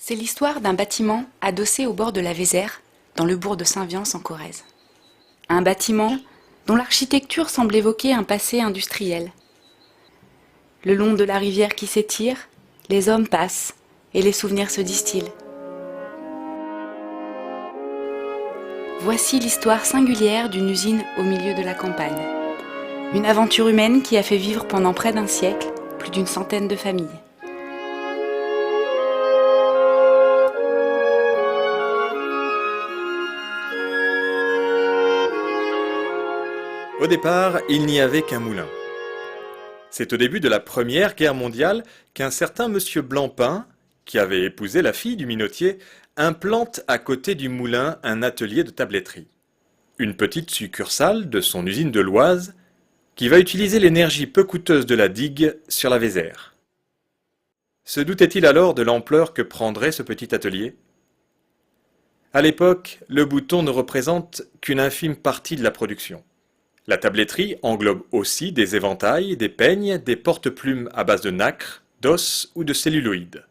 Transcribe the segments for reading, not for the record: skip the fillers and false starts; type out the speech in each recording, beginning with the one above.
C'est l'histoire d'un bâtiment adossé au bord de la Vézère, dans le bourg de Saint-Viance en Corrèze. Un bâtiment dont l'architecture semble évoquer un passé industriel. Le long de la rivière qui s'étire, les hommes passent et les souvenirs se distillent. Voici l'histoire singulière d'une usine au milieu de la campagne. Une aventure humaine qui a fait vivre pendant près d'un siècle plus d'une centaine de familles. Au départ, il n'y avait qu'un moulin. C'est au début de la Première Guerre mondiale qu'un certain monsieur Blancpain, qui avait épousé la fille du minotier, implante à côté du moulin un atelier de tabletterie. Une petite succursale de son usine de l'Oise, qui va utiliser l'énergie peu coûteuse de la digue sur la Vézère. Se doutait-il alors de l'ampleur que prendrait ce petit atelier ? À l'époque, le bouton ne représente qu'une infime partie de la production. La tabletterie englobe aussi des éventails, des peignes, des porte-plumes à base de nacre, d'os ou de celluloïd.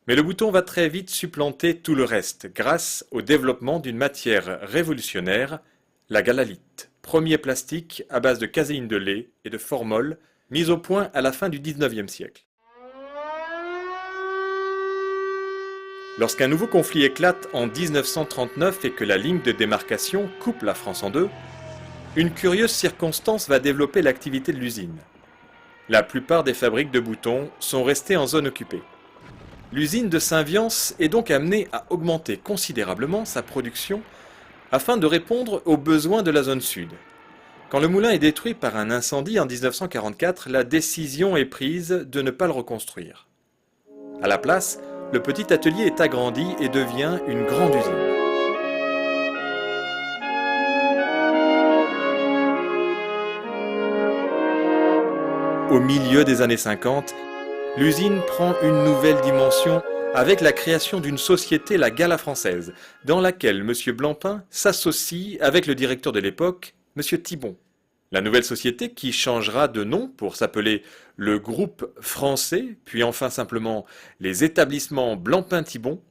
Mais le bouton va très vite supplanter tout le reste grâce au développement d'une matière révolutionnaire, la galalite, premier plastique à base de caséine de lait et de formol, mis au point à la fin du XIXe siècle. Lorsqu'un nouveau conflit éclate en 1939 et que la ligne de démarcation coupe la France en deux, une curieuse circonstance va développer l'activité de l'usine. La plupart des fabriques de boutons sont restées en zone occupée. L'usine de Saint-Viance est donc amenée à augmenter considérablement sa production afin de répondre aux besoins de la zone sud. Quand le moulin est détruit par un incendie en 1944, la décision est prise de ne pas le reconstruire. À la place, le petit atelier est agrandi et devient une grande usine. Au milieu des années 50, l'usine prend une nouvelle dimension avec la création d'une société, la Gala Française, dans laquelle M. Blancpain s'associe avec le directeur de l'époque, M. Thibon. La nouvelle société, qui changera de nom pour s'appeler le Groupe Français, puis enfin simplement les établissements Blancpain-Thibon,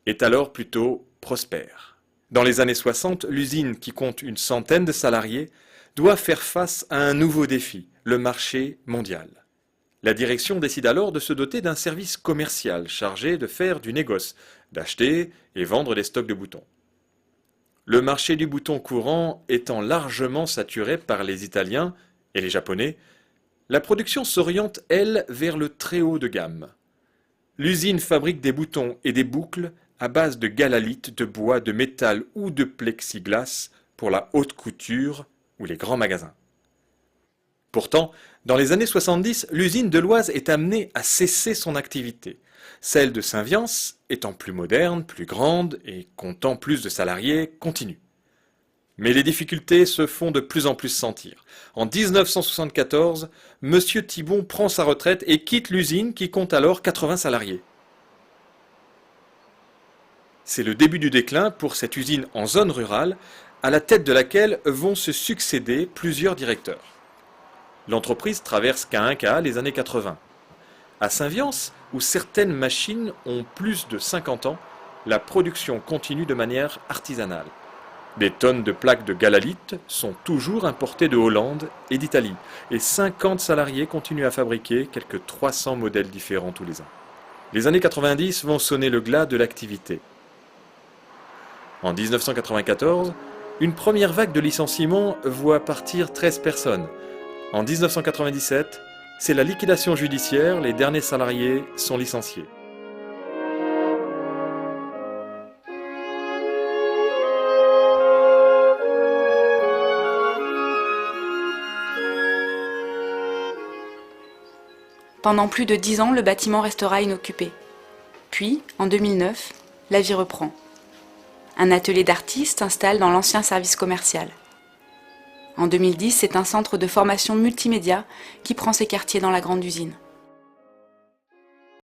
est alors plutôt prospère. Dans les années 60, l'usine, qui compte une centaine de salariés, doit faire face à un nouveau défi, le marché mondial. La direction décide alors de se doter d'un service commercial chargé de faire du négoce, d'acheter et vendre des stocks de boutons. Le marché du bouton courant étant largement saturé par les Italiens et les Japonais, la production s'oriente, elle, vers le très haut de gamme. L'usine fabrique des boutons et des boucles à base de galalite, de bois, de métal ou de plexiglas pour la haute couture ou les grands magasins. Pourtant, dans les années 70, l'usine de l'Oise est amenée à cesser son activité. Celle de Saint-Viance, étant plus moderne, plus grande et comptant plus de salariés, continue. Mais les difficultés se font de plus en plus sentir. En 1974, M. Thibon prend sa retraite et quitte l'usine qui compte alors 80 salariés. C'est le début du déclin pour cette usine en zone rurale, à la tête de laquelle vont se succéder plusieurs directeurs. L'entreprise traverse cas un cas les années 80. À Saint-Viance, où certaines machines ont plus de 50 ans, la production continue de manière artisanale. Des tonnes de plaques de galalite sont toujours importées de Hollande et d'Italie, et 50 salariés continuent à fabriquer quelques 300 modèles différents tous les ans. Les années 90 vont sonner le glas de l'activité. En 1994, une première vague de licenciements voit partir 13 personnes. En 1997, c'est la liquidation judiciaire, les derniers salariés sont licenciés. Pendant plus de 10 ans, le bâtiment restera inoccupé. Puis, en 2009, la vie reprend. Un atelier d'artistes s'installe dans l'ancien service commercial. En 2010, c'est un centre de formation multimédia qui prend ses quartiers dans la grande usine.